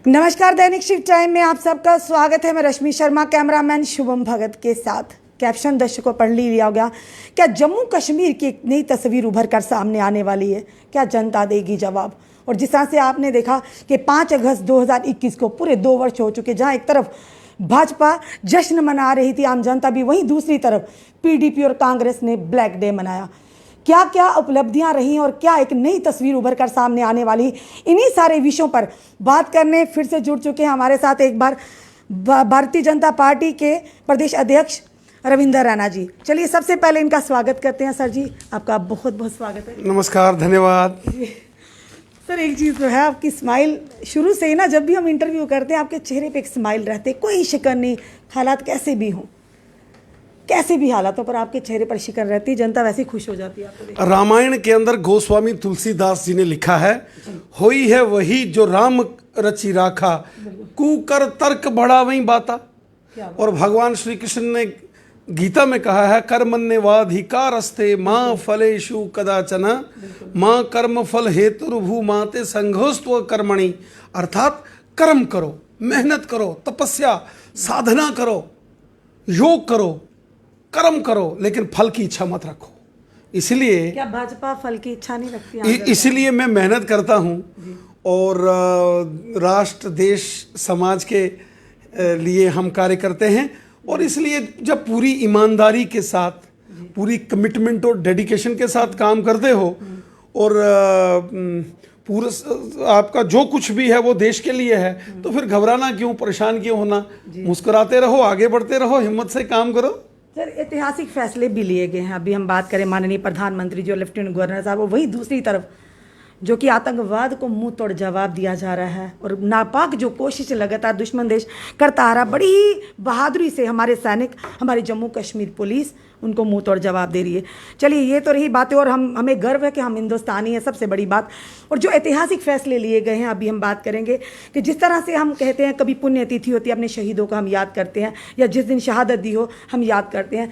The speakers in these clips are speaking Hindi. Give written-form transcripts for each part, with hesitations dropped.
नमस्कार, दैनिक शिफ्ट टाइम में आप सबका स्वागत है। मैं रश्मि शर्मा, कैमरामैन शुभम भगत के साथ। कैप्शन दर्शकों पढ़ लिया होगा। क्या जम्मू कश्मीर की एक नई तस्वीर उभर कर सामने आने वाली है? क्या जनता देगी जवाब? और जिस तरह से आपने देखा कि 5 अगस्त 2021 को पूरे 2 वर्ष हो चुके, जहां एक तरफ भाजपा जश्न मना रही थी, आम जनता भी, वहीं दूसरी तरफ पीडीपी और कांग्रेस ने ब्लैक डे मनाया। क्या क्या उपलब्धियां रही और क्या एक नई तस्वीर उभर कर सामने आने वाली, इन्हीं सारे विषयों पर बात करने फिर से जुड़ चुके हैं हमारे साथ एक बार भारतीय जनता पार्टी के प्रदेश अध्यक्ष रविंदर रैना जी। चलिए सबसे पहले इनका स्वागत करते हैं। सर जी, आपका बहुत बहुत स्वागत है। नमस्कार, धन्यवाद। सर, एक चीज़ तो है, आपकी स्माइल शुरू से ही ना, जब भी हम इंटरव्यू करते हैं आपके चेहरे पे एक स्माइल रहते, कोई शिकन नहीं, हालात कैसे भी हों, कैसे भी हालातों पर आपके चेहरे पर शिकन रहती, जनता वैसे ही खुश हो जाती है आपको देख। रामायण के अंदर गोस्वामी तुलसीदास जी ने लिखा है, होई है वही जो राम रचि राखा, कुकर तर्क बड़ा वही बाता। और भगवान श्री कृष्ण ने गीता में कहा है, कर्मण्येवाधिकारस्ते मां फलेषु कदाचन मां कर्म फल हेतुर्भू माते संघोस्त्व कर्मणि। अर्थात कर्म करो, मेहनत करो, तपस्या साधना करो, योग करो, कर्म करो, लेकिन फल की इच्छा मत रखो। इसलिए क्या भाजपा फल की इच्छा नहीं रखती? इसलिए मैं मेहनत करता हूँ और राष्ट्र, देश, समाज के लिए हम कार्य करते हैं। और इसलिए जब पूरी ईमानदारी के साथ, पूरी कमिटमेंट और डेडिकेशन के साथ काम करते हो और पूरा आपका जो कुछ भी है वो देश के लिए है, तो फिर घबराना क्यों, परेशान क्यों होना? मुस्कुराते रहो, आगे बढ़ते रहो, हिम्मत से काम करो। सर, ऐतिहासिक फैसले भी लिए गए हैं। अभी हम बात करें माननीय प्रधानमंत्री जी और लेफ्टिनेंट गवर्नर साहब, वहीं दूसरी तरफ जो कि आतंकवाद को मुंह तोड़ जवाब दिया जा रहा है और नापाक जो कोशिश लगातार दुश्मन देश करता आ रहा, बड़ी ही बहादुरी से हमारे सैनिक, हमारी जम्मू कश्मीर पुलिस उनको मुंह तोड़ जवाब दे रही है। चलिए, ये तो रही बातें, और हमें गर्व है कि हम हिंदुस्तानी हैं, सबसे बड़ी बात। और जो ऐतिहासिक फैसले लिए गए हैं, अभी हम बात करेंगे कि जिस तरह से हम कहते हैं कभी पुण्यतिथि होती है, अपने शहीदों को हम याद करते हैं, या जिस दिन शहादत दी हो हम याद करते हैं,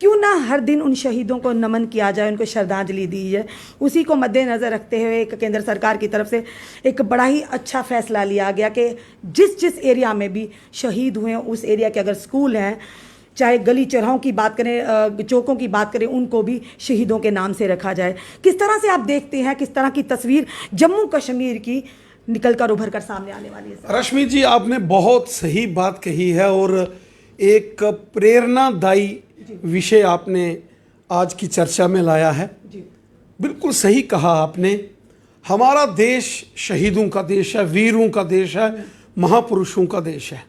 क्यों ना हर दिन उन शहीदों को नमन किया जाए, उनको श्रद्धांजलि दी जाए। उसी को मद्देनज़र रखते हुए एक केंद्र सरकार की तरफ से एक बड़ा ही अच्छा फैसला लिया गया कि जिस जिस एरिया में भी शहीद हुए हैं, उस एरिया के अगर स्कूल हैं, चाहे गली चौराहों की बात करें, चौकों की बात करें, उनको भी शहीदों के नाम से रखा जाए। किस तरह से आप देखते हैं, किस तरह की तस्वीर जम्मू कश्मीर की निकल कर उभर कर सामने आने वाली है? रश्मि जी, आपने बहुत सही बात कही है और एक प्रेरणादायी विषय आपने आज की चर्चा में लाया है। बिल्कुल सही कहा आपने। हमारा देश शहीदों का देश है, वीरों का देश है, महापुरुषों का देश है।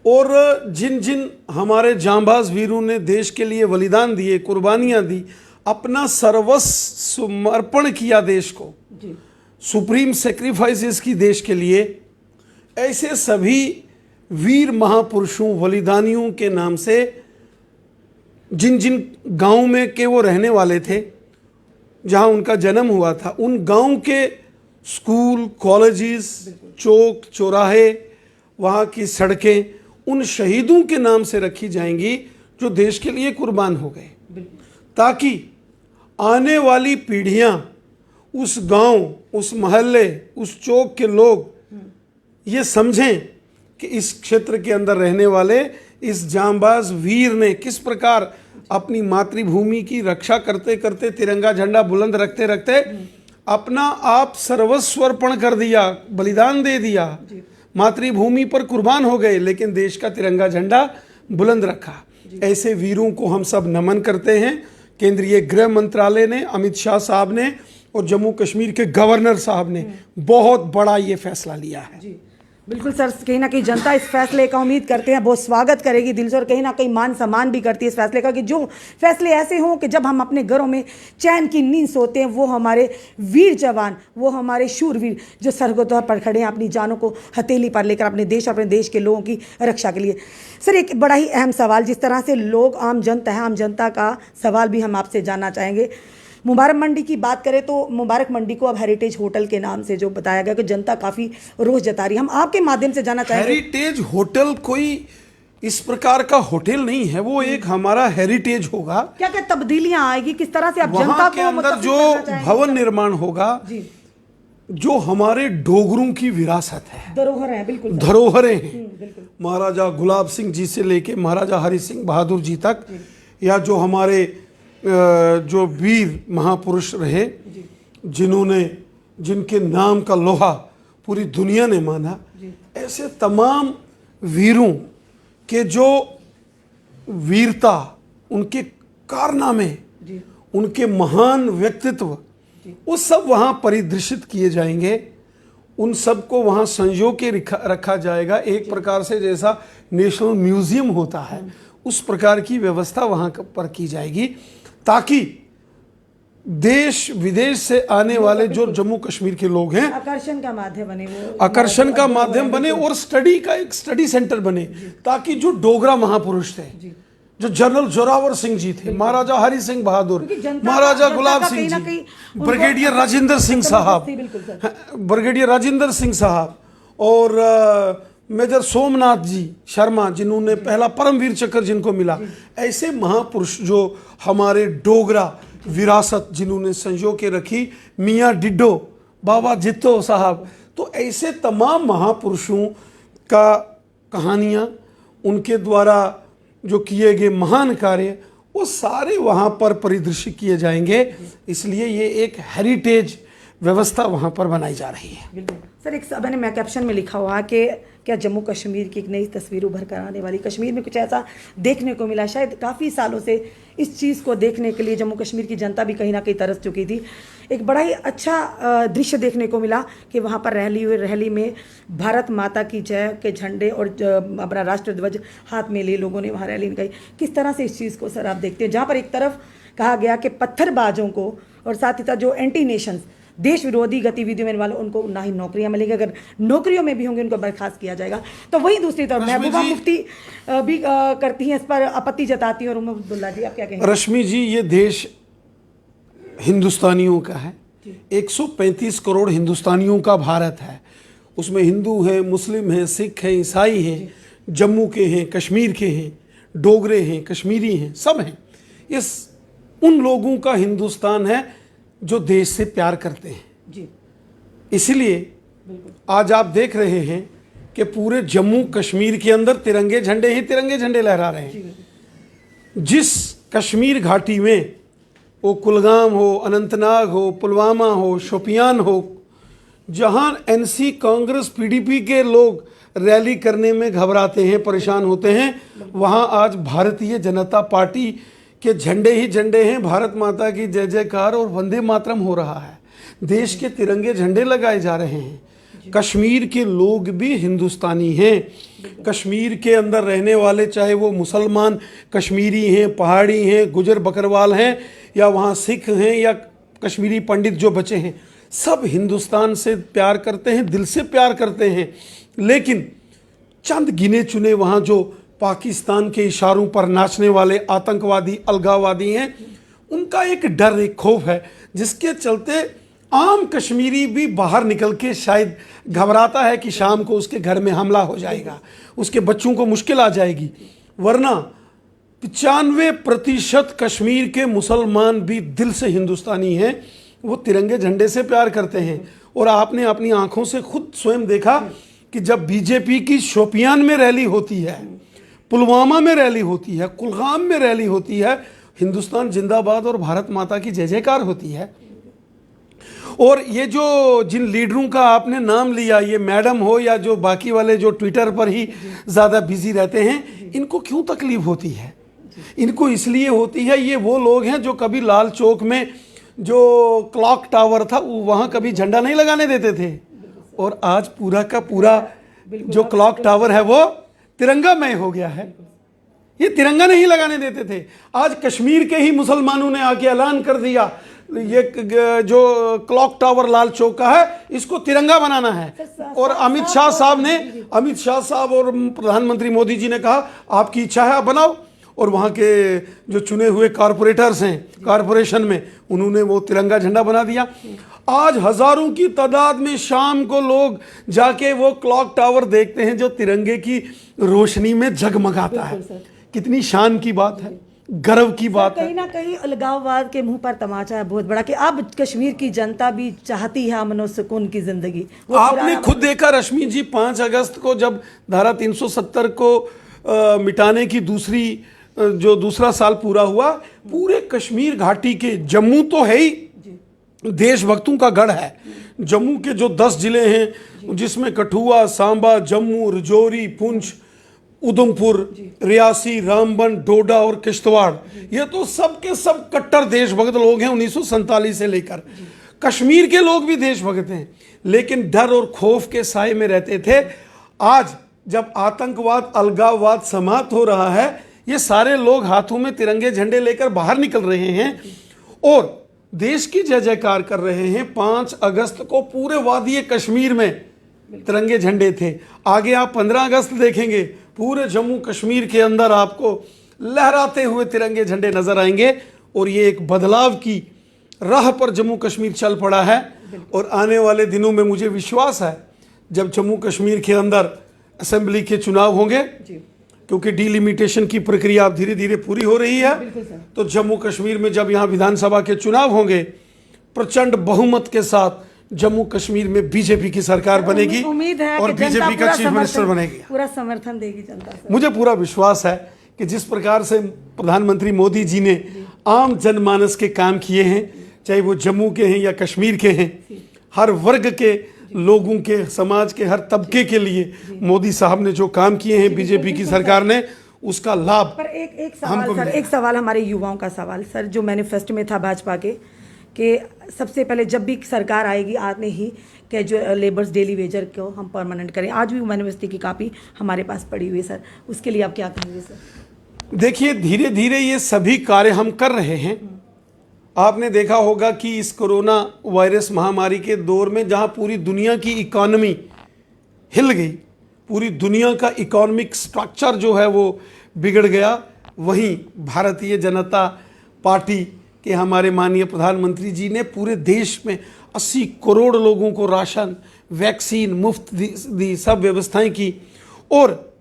और जिन जिन हमारे जांबाज वीरों ने देश के लिए बलिदान दिए, कुर्बानियां दी, अपना सर्वस्व समर्पण किया देश को, सुप्रीम सेक्रीफाइसेस की देश के लिए, ऐसे सभी वीर महापुरुषों, बलिदानियों के नाम से जिन जिन गांव में के वो रहने वाले थे, जहां उनका जन्म हुआ था, उन गांव के स्कूल, कॉलेजेस, चौक चौराहे, वहां की सड़कें उन शहीदों के नाम से रखी जाएंगी जो देश के लिए कुर्बान हो गए, ताकि आने वाली पीढ़ियां उस गांव, उस मोहल्ले, उस चौक के लोग ये समझें कि इस क्षेत्र के अंदर रहने वाले इस जांबाज वीर ने किस प्रकार अपनी मातृभूमि की रक्षा करते करते, तिरंगा झंडा बुलंद रखते रखते अपना आप सर्वस्व अर्पण कर दिया, बलिदान दे दिया, मातृभूमि पर कुर्बान हो गए, लेकिन देश का तिरंगा झंडा बुलंद रखा। ऐसे वीरों को हम सब नमन करते हैं। केंद्रीय गृह मंत्रालय ने, अमित शाह साहब ने और जम्मू कश्मीर के गवर्नर साहब ने बहुत बड़ा ये फैसला लिया है। बिल्कुल सर, कहीं ना कहीं जनता इस फैसले का उम्मीद करते हैं, बहुत स्वागत करेगी दिल से, और कहीं ना कहीं मान सम्मान भी करती है इस फैसले का कि जो फैसले ऐसे हों कि जब हम अपने घरों में चैन की नींद सोते हैं, वो हमारे वीर जवान, वो हमारे शूरवीर जो सरहदों पर खड़े हैं, अपनी जानों को हथेली पर लेकर अपने देश और अपने देश के लोगों की रक्षा के लिए। सर, एक बड़ा ही अहम सवाल, जिस तरह से लोग, आम जनता है, आम जनता का सवाल भी हम आपसे जानना चाहेंगे। मुबारक मंडी की बात करें तो मुबारक मंडी को अब हेरिटेज होटल के नाम से जो बताया गया कि जनता काफ़ी रोष जता रही है, हम आपके माध्यम से जानना चाहेंगे। हेरिटेज होटल कोई इस प्रकार का होटल नहीं है, वो एक हमारा हेरिटेज होगा। क्या क्या तब्दीलियां आएगी, किस तरह से आप जनता वहां को के अंदर जो भवन निर्माण होगा, जो हमारे डोगरों की विरासत है, धरोहर है, बिल्कुल सर। धरोहरें हैं, बिल्कुल। महाराजा गुलाब सिंह जी से लेके महाराजा हरि सिंह बहादुर जी तक, या जो हमारे जो वीर महापुरुष रहे, जिनके नाम का लोहा पूरी दुनिया ने माना, ऐसे तमाम वीरों के जो वीरता, उनके कारनामे, उनके महान व्यक्तित्व, वो सब वहाँ परिदृशित किए जाएंगे। उन सब को वहाँ संजो के रखा जाएगा, एक प्रकार से जैसा नेशनल म्यूजियम होता है उस प्रकार की व्यवस्था वहाँ पर की जाएगी, ताकि देश विदेश से आने वाले जो जम्मू कश्मीर के लोग हैं आकर्षण का माध्यम बने, वो आकर्षण का माध्यम बने और स्टडी का एक स्टडी सेंटर बने, ताकि जो डोगरा महापुरुष थे, जो जनरल जोरावर सिंह जी थे, महाराजा हरि सिंह बहादुर, महाराजा गुलाब सिंह जी, ब्रिगेडियर राजेंद्र सिंह साहब, ब्रिगेडियर राजेंद्र सिंह साहब और मेजर सोमनाथ जी शर्मा, जिन्होंने पहला परमवीर चक्र जिनको मिला, ऐसे महापुरुष जो हमारे डोगरा विरासत जिन्होंने संजो के रखी, मियाँ डिड्डो, बाबा जित्तो साहब, तो ऐसे तमाम महापुरुषों का कहानियाँ, उनके द्वारा जो किए गए महान कार्य, वो सारे वहाँ पर परिदृश्य किए जाएंगे। इसलिए ये एक हेरिटेज व्यवस्था वहाँ पर बनाई जा रही है। बिल्कुल सर। एक मैंने मैं कैप्शन में लिखा हुआ कि क्या जम्मू कश्मीर की एक नई तस्वीर उभर कर आने वाली। कश्मीर में कुछ ऐसा देखने को मिला, शायद काफ़ी सालों से इस चीज़ को देखने के लिए जम्मू कश्मीर की जनता भी कहीं ना कहीं तरस चुकी थी। एक बड़ा ही अच्छा दृश्य देखने को मिला कि वहाँ पर रैली में भारत माता की जय के झंडे और अपना राष्ट्र ध्वज हाथ में लिए लोगों ने वहाँ रैली निकाली। किस तरह से इस चीज़ को सर आप देखते हैं, जहाँ पर एक तरफ कहा गया कि पत्थरबाजों को और साथ ही साथ जो एंटी नेशंस देश विरोधी गतिविधियों में वाले उनको ना ही नौकरियां मिलेंगी, अगर नौकरियों में भी होंगे उनको बर्खास्त किया जाएगा। तो वहीं दूसरी तरफ महबूबा मुफ्ती भी करती हैं, इस पर आपत्ति जताती हैं। और अब्दुल्ला जी आप क्या कहेंगे? रश्मि जी, ये देश हिंदुस्तानियों का है, 135 करोड़ हिंदुस्तानियों का भारत है। उसमें हिंदू हैं, मुस्लिम हैं, सिख हैं, ईसाई हैं, जम्मू के हैं, कश्मीर के हैं, डोगरे हैं, कश्मीरी हैं, सब हैं। इस उन लोगों का हिंदुस्तान है जो देश से प्यार करते हैं जी। इसलिए आज आप देख रहे हैं कि पूरे जम्मू कश्मीर के अंदर तिरंगे झंडे ही तिरंगे झंडे लहरा रहे हैं। जिस कश्मीर घाटी में, वो कुलगाम हो, अनंतनाग हो, पुलवामा हो, शोपियान हो, जहां एनसी, कांग्रेस, पीडीपी के लोग रैली करने में घबराते हैं, परेशान होते हैं, वहां आज भारतीय जनता पार्टी के झंडे ही झंडे हैं। भारत माता की जय जयकार और वंदे मातरम हो रहा है। देश के तिरंगे झंडे लगाए जा रहे हैं। कश्मीर के लोग भी हिंदुस्तानी हैं। कश्मीर के अंदर रहने वाले, चाहे वो मुसलमान कश्मीरी हैं, पहाड़ी हैं, गुजर बकरवाल हैं, या वहाँ सिख हैं, या कश्मीरी पंडित जो बचे हैं, सब हिंदुस्तान से प्यार करते हैं, दिल से प्यार करते हैं। लेकिन चंद गिने चुने वहाँ जो पाकिस्तान के इशारों पर नाचने वाले आतंकवादी, अलगाववादी हैं, उनका एक डर, एक खौफ है, जिसके चलते आम कश्मीरी भी बाहर निकल के शायद घबराता है कि शाम को उसके घर में हमला हो जाएगा, उसके बच्चों को मुश्किल आ जाएगी। वरना 95% कश्मीर के मुसलमान भी दिल से हिंदुस्तानी हैं, वो तिरंगे झंडे से प्यार करते हैं। और आपने अपनी आंखों से खुद स्वयं देखा कि जब बीजेपी की शोपियान में रैली होती है, पुलवामा में रैली होती है, कुलगाम में रैली होती है, हिंदुस्तान जिंदाबाद और भारत माता की जय जयकार होती है। और ये जो जिन लीडरों का आपने नाम लिया, ये मैडम हो या जो बाकी वाले जो ट्विटर पर ही ज़्यादा बिजी रहते हैं, इनको क्यों तकलीफ होती है? इनको इसलिए होती है, ये वो लोग हैं जो कभी लाल चौक में जो क्लॉक टावर था वहाँ कभी झंडा नहीं लगाने देते थे, और आज पूरा का पूरा जो क्लॉक टावर है वो तिरंगामय हो गया है। ये तिरंगा नहीं लगाने देते थे, आज कश्मीर के ही मुसलमानों ने आके ऐलान कर दिया, ये जो क्लॉक टावर लाल चौक का है, इसको तिरंगा बनाना है। और अमित शाह साहब और प्रधानमंत्री मोदी जी ने कहा आपकी इच्छा है आप बनाओ। और वहाँ के जो चुने हुए कारपोरेटर्स हैं, कारपोरेशन में, उन्होंने वो तिरंगा झंडा बना दिया। आज हजारों की तादाद में शाम को लोग जाके वो क्लॉक टावर देखते हैं जो तिरंगे की रोशनी में जगमगाता है। कितनी शान की बात है, गर्व की बात है। कहीं ना कहीं अलगाववाद के मुंह पर तमाचा है बहुत बड़ा कि अब कश्मीर की जनता भी चाहती है अमन और सुकून की जिंदगी। वो आपने पुराना- खुद देखा रश्मि जी, 5 अगस्त को जब धारा 370 को मिटाने की जो दूसरा साल पूरा हुआ, पूरे कश्मीर घाटी के, जम्मू तो है ही देशभक्तों का गढ़ है, जम्मू के जो 10 जिले हैं जिसमें कठुआ, सांबा, जम्मू, रजौरी, पुंछ, उधमपुर, रियासी, रामबन, डोडा और किश्तवाड़, ये तो सब के सब कट्टर देशभक्त लोग हैं 1947 से लेकर। कश्मीर के लोग भी देशभक्त हैं, लेकिन डर और खौफ के साए में रहते थे। आज जब आतंकवाद, अलगाववाद समाप्त हो रहा है, ये सारे लोग हाथों में तिरंगे झंडे लेकर बाहर निकल रहे हैं और देश की जय जयकार कर रहे हैं। 5 अगस्त को पूरे वादी कश्मीर में तिरंगे झंडे थे। आगे आप 15 अगस्त देखेंगे, पूरे जम्मू कश्मीर के अंदर आपको लहराते हुए तिरंगे झंडे नजर आएंगे और ये एक बदलाव की राह पर जम्मू कश्मीर चल पड़ा है। और आने वाले दिनों में मुझे विश्वास है जब जम्मू कश्मीर के अंदर असेंबली के चुनाव होंगे, क्योंकि डिलिमिटेशन की प्रक्रिया अब धीरे धीरे पूरी हो रही है, तो जम्मू कश्मीर में जब यहाँ विधानसभा के चुनाव होंगे, प्रचंड बहुमत के साथ जम्मू कश्मीर में बीजेपी की सरकार बनेगी उम्मीद है और कि जनता बीजेपी का पूरा चीफ मिनिस्टर समर्थन- बनेगी। पूरा समर्थन देगी जनता से। मुझे पूरा विश्वास है कि जिस प्रकार से प्रधानमंत्री मोदी जी ने आम जनमानस के काम किए हैं, चाहे वो जम्मू के हैं या कश्मीर के हैं, हर वर्ग के लोगों के, समाज के हर तबके के लिए मोदी साहब ने जो काम किए हैं बीजेपी की सरकार ने, उसका लाभ पर एक हमको सवाल सर, मिलेगा। एक सवाल हमारे युवाओं का सवाल सर, जो मैनिफेस्टो में था भाजपा के कि सबसे पहले जब भी सरकार आएगी आने ही कि जो लेबर्स डेली वेजर को हम परमानेंट करें। आज भी मैनिफेस्टो की कॉपी हमारे पास पड़ी हुई है सर, उसके लिए आप क्या कहेंगे सर? देखिए, धीरे धीरे ये सभी कार्य हम कर रहे हैं। आपने देखा होगा कि इस कोरोना वायरस महामारी के दौर में जहां पूरी दुनिया की इकोनॉमी हिल गई, पूरी दुनिया का इकोनॉमिक स्ट्रक्चर जो है वो बिगड़ गया, वहीं भारतीय जनता पार्टी के हमारे माननीय प्रधानमंत्री जी ने पूरे देश में 80 करोड़ लोगों को राशन, वैक्सीन मुफ्त दी, सब व्यवस्थाएं की। और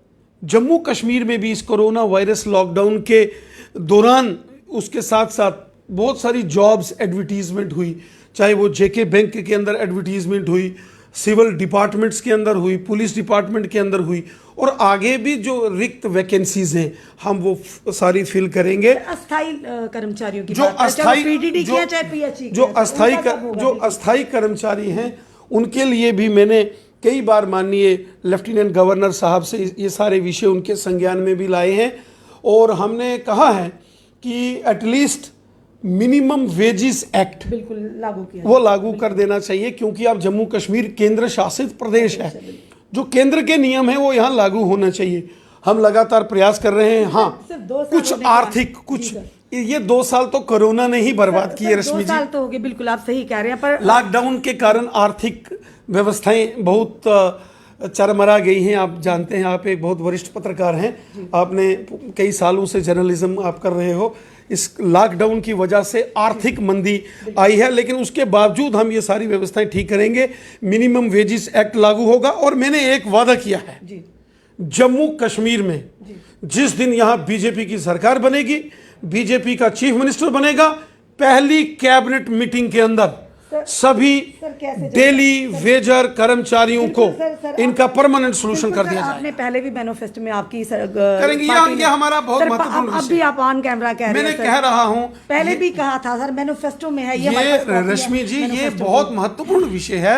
जम्मू कश्मीर में भी इस कोरोना वायरस लॉकडाउन के दौरान उसके साथ साथ बहुत सारी जॉब्स एडवर्टीजमेंट हुई, चाहे वो जेके बैंक के अंदर एडवर्टीजमेंट हुई, सिविल डिपार्टमेंट्स के अंदर हुई, पुलिस डिपार्टमेंट के अंदर हुई, और आगे भी जो रिक्त वैकेंसीज हैं हम वो सारी फिल करेंगे। अस्थाई कर्मचारियों की जो बात है, चाहे अस्थाई वो PDD की है, चाहे PHE की है, जो अस्थाई कर्मचारी हैं उनके लिए भी मैंने कई बार माननीय लेफ्टिनेंट गवर्नर साहब से ये सारे विषय उनके संज्ञान में भी लाए हैं और हमने कहा है कि एटलीस्ट मिनिमम वेजेस एक्ट बिल्कुल लागू किया, वो लागू कर देना चाहिए, क्योंकि अब जम्मू कश्मीर केंद्र शासित प्रदेश है, जो केंद्र के नियम है वो यहाँ लागू होना चाहिए। हम लगातार प्रयास कर रहे हैं। हाँ, सिर्फ 2 साल कुछ होने के बाद- आर्थिक कुछ ये 2 साल तो कोरोना ने ही बर्बाद किए सर, रश्मि 2 जी। साल तो हो गए, बिल्कुल आप सही कह रहे हैं, पर लॉकडाउन के कारण आर्थिक व्यवस्थाएं बहुत चरमरा गई हैं। आप जानते हैं, आप एक बहुत वरिष्ठ पत्रकार हैं, आपने कई सालों से जर्नलिज्म आप कर रहे हो। इस लॉकडाउन की वजह से आर्थिक मंदी आई है, लेकिन उसके बावजूद हम ये सारी व्यवस्थाएं ठीक करेंगे। मिनिमम वेजेस एक्ट लागू होगा और मैंने एक वादा किया है, जम्मू कश्मीर में जिस दिन यहाँ बीजेपी की सरकार बनेगी, बीजेपी का चीफ मिनिस्टर बनेगा, पहली कैबिनेट मीटिंग के अंदर सभी डेली वेजर कर्मचारियों को इनका परमानेंट सोल्यूशन कर दिया जाए। आपने पहले भी मैनिफेस्टो में आपकी करेंगे, ये हमारा बहुत महत्वपूर्ण अब भी आप ऑन कैमरा कह रहे मैंने हैं, कह रहा हूं, पहले भी कहा था सर, मैनिफेस्टो में है ये हमारे ये पास कॉपी है, रश्मि जी, ये मैनिफेस्टो बहुत महत्वपूर्ण विषय है।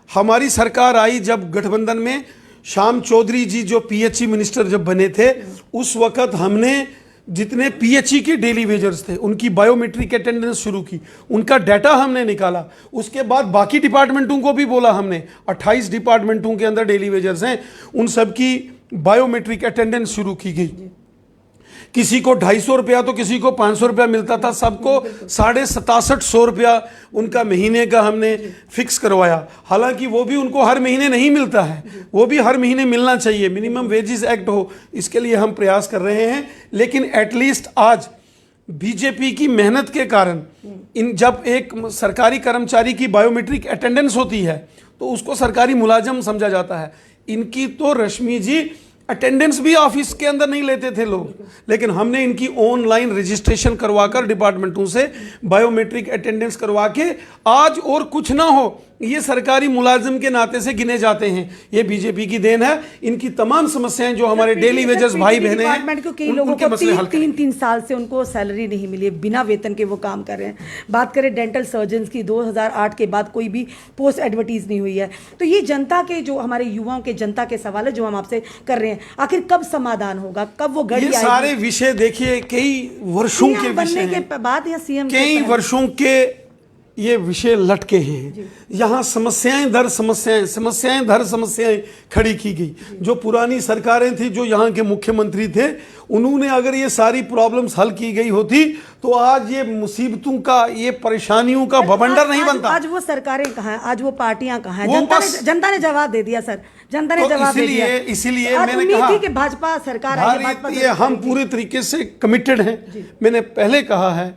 हमारी सरकार आई जब गठबंधन में, श्याम चौधरी जी जो PHE मिनिस्टर जब बने थे, उस वक्त हमने जितने PHE के डेली वेजर्स थे उनकी बायोमेट्रिक अटेंडेंस शुरू की, उनका डाटा हमने निकाला। उसके बाद बाकी डिपार्टमेंटों को भी बोला हमने, 28 डिपार्टमेंटों के अंदर डेली वेजर्स हैं, उन सब की बायोमेट्रिक अटेंडेंस शुरू की गई। किसी को 250 रुपया तो किसी को 500 रुपया मिलता था, सबको 6750 रुपया उनका महीने का हमने फिक्स करवाया। हालांकि वो भी उनको हर महीने नहीं मिलता है, वो भी हर महीने मिलना चाहिए, मिनिमम वेजेस एक्ट हो, इसके लिए हम प्रयास कर रहे हैं। लेकिन एटलीस्ट आज बीजेपी की मेहनत के कारण जब एक सरकारी कर्मचारी की बायोमेट्रिक अटेंडेंस होती है तो उसको सरकारी मुलाजम समझा जाता है। इनकी तो रश्मि जी अटेंडेंस भी ऑफिस के अंदर नहीं लेते थे लोग, लेकिन हमने इनकी ऑनलाइन रजिस्ट्रेशन करवाकर डिपार्टमेंटों से बायोमेट्रिक अटेंडेंस करवा के आज और कुछ ना हो ये सरकारी मुलाजिम के नाते से गिने जाते हैं। ये बीजेपी की देन है। इनकी तमाम समस्याएं जो हमारे डेली वेजेस भाई बहनें डिपार्टमेंट को कई लोगों को तीन साल से उनको सैलरी नहीं मिली है, बिना वेतन के वो काम कर रहे हैं। बात करें डेंटल सर्जन की, 2008 के बाद कोई भी पोस्ट एडवर्टीज नहीं हुई है। तो ये जनता के, जो हमारे युवाओं के, जनता के सवाल है जो हम आपसे कर रहे हैं, आखिर कब समाधान होगा, कब वो घड़ी आएगी? सारे विषय देखिए कई वर्षों के विषय के बाद या सीएम कई वर्षों के ये विषय लटके हैं। यहाँ समस्याएं दर समस्याएं खड़ी की गई। जो पुरानी सरकारें थी, जो यहाँ के मुख्यमंत्री थे, उन्होंने अगर ये सारी प्रॉब्लम्स हल की गई होती तो आज ये मुसीबतों का, ये परेशानियों का भवंडर नहीं बनता। आज वो सरकारें कहाँ हैं, आज वो पार्टियां कहाँ हैं? जनता ने जवाब दे दिया सर, जनता ने जवाब दे दिया। इसीलिए मैंने कहा कि भाजपा सरकार ये हम पूरे तरीके से कमिटेड हैं। मैंने पहले कहा है,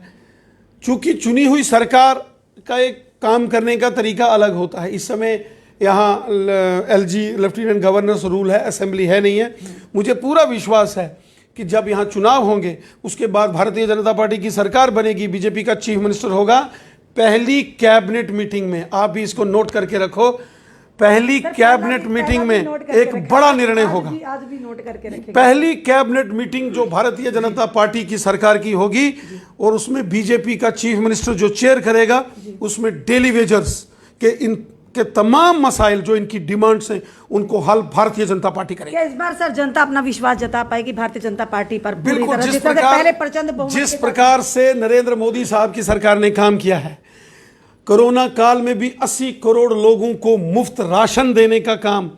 चूंकि चुनी हुई सरकार का एक काम करने का तरीका अलग होता है। इस समय यहाँ LG लेफ्टिनेंट गवर्नर्स रूल है, असेंबली है नहीं है। मुझे पूरा विश्वास है कि जब यहाँ चुनाव होंगे उसके बाद भारतीय जनता पार्टी की सरकार बनेगी, बीजेपी का चीफ मिनिस्टर होगा, पहली कैबिनेट मीटिंग में, आप भी इसको नोट करके रखो, पहली कैबिनेट मीटिंग में एक बड़ा निर्णय होगा। आज भी नोट करके रखें। पहली कैबिनेट मीटिंग जो भारतीय जनता पार्टी की सरकार की होगी और उसमें बीजेपी का चीफ मिनिस्टर जो चेयर करेगा, उसमें डेली वेजर्स के इनके तमाम मसाइल जो इनकी डिमांड्स हैं उनको हल भारतीय जनता पार्टी करेगी। क्या इस बार सर जनता अपना विश्वास जता पाएगी भारतीय जनता पार्टी पर? बिल्कुल। जिस प्रकार से नरेंद्र मोदी साहब की सरकार ने काम किया है, कोरोना काल में भी 80 करोड़ लोगों को मुफ्त राशन देने का काम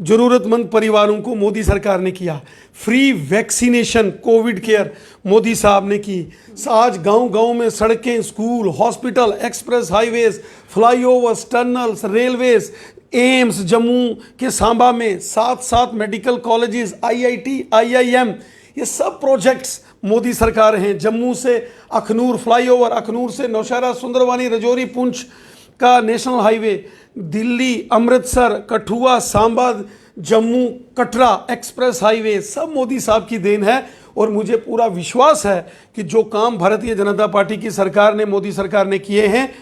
जरूरतमंद परिवारों को मोदी सरकार ने किया। Free vaccination, Covid care Modi साहब ने की। आज गांव-गांव में सड़कें, school, hospital, express highways, flyovers, tunnels, railways, AIIMS Jammu के सांबा में 7 मेडिकल कॉलेजेस, IIT, IIM, ये सब प्रोजेक्ट्स मोदी सरकार हैं। जम्मू से अखनूर फ्लाईओवर, अखनूर से नौशहरा, सुंदरवानी, रजौरी, पुंछ का national highway, Delhi, Amritsar, Kathua, Samba, Jammu, Katra express highway, सब मोदी साहब की देन है। और मुझे पूरा विश्वास है कि जो काम भारतीय जनता पार्टी की सरकार ने, मोदी सरकार ने किए हैं,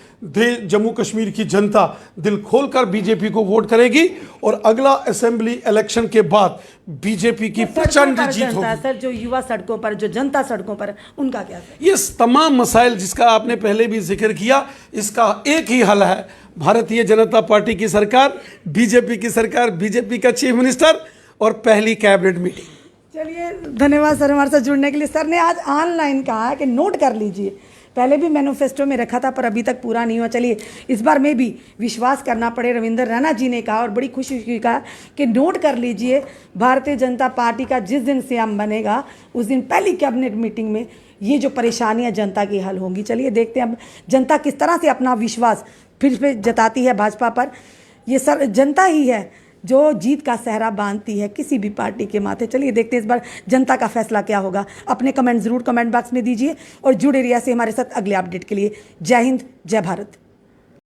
जम्मू कश्मीर की जनता दिल खोलकर बीजेपी को वोट करेगी और अगला असेंबली इलेक्शन के बाद बीजेपी की प्रचंड जीत होगी। सर जो युवा सड़कों पर, जो जनता सड़कों पर, उनका क्या? ये तमाम मसाइल जिसका आपने पहले भी जिक्र किया, इसका एक ही हल है, भारतीय जनता पार्टी की सरकार, बीजेपी की सरकार, बीजेपी का चीफ मिनिस्टर और पहली कैबिनेट मीटिंग। चलिए, धन्यवाद सर हमारे साथ जुड़ने के लिए। सर ने आज ऑनलाइन कहा है कि नोट कर लीजिए, पहले भी मैनिफेस्टो में रखा था पर अभी तक पूरा नहीं हुआ। चलिए इस बार में भी विश्वास करना पड़े, रविंद्र रैना जी ने कहा और बड़ी खुशी की कहा कि नोट कर लीजिए, भारतीय जनता पार्टी का जिस दिन सीएम बनेगा उस दिन पहली कैबिनेट मीटिंग में ये जो परेशानियां जनता की हल होंगी। चलिए देखते हैं अब जनता किस तरह से अपना विश्वास फिर से जताती है भाजपा पर। ये सर जनता ही है जो जीत का सहरा बांधती है किसी भी पार्टी के माथे। चलिए देखते हैं इस बार जनता का फैसला क्या होगा। अपने कमेंट जरूर कमेंट बॉक्स में दीजिए और जुड़े रहिए से हमारे साथ अगले अपडेट के लिए। जय हिंद, जय भारत।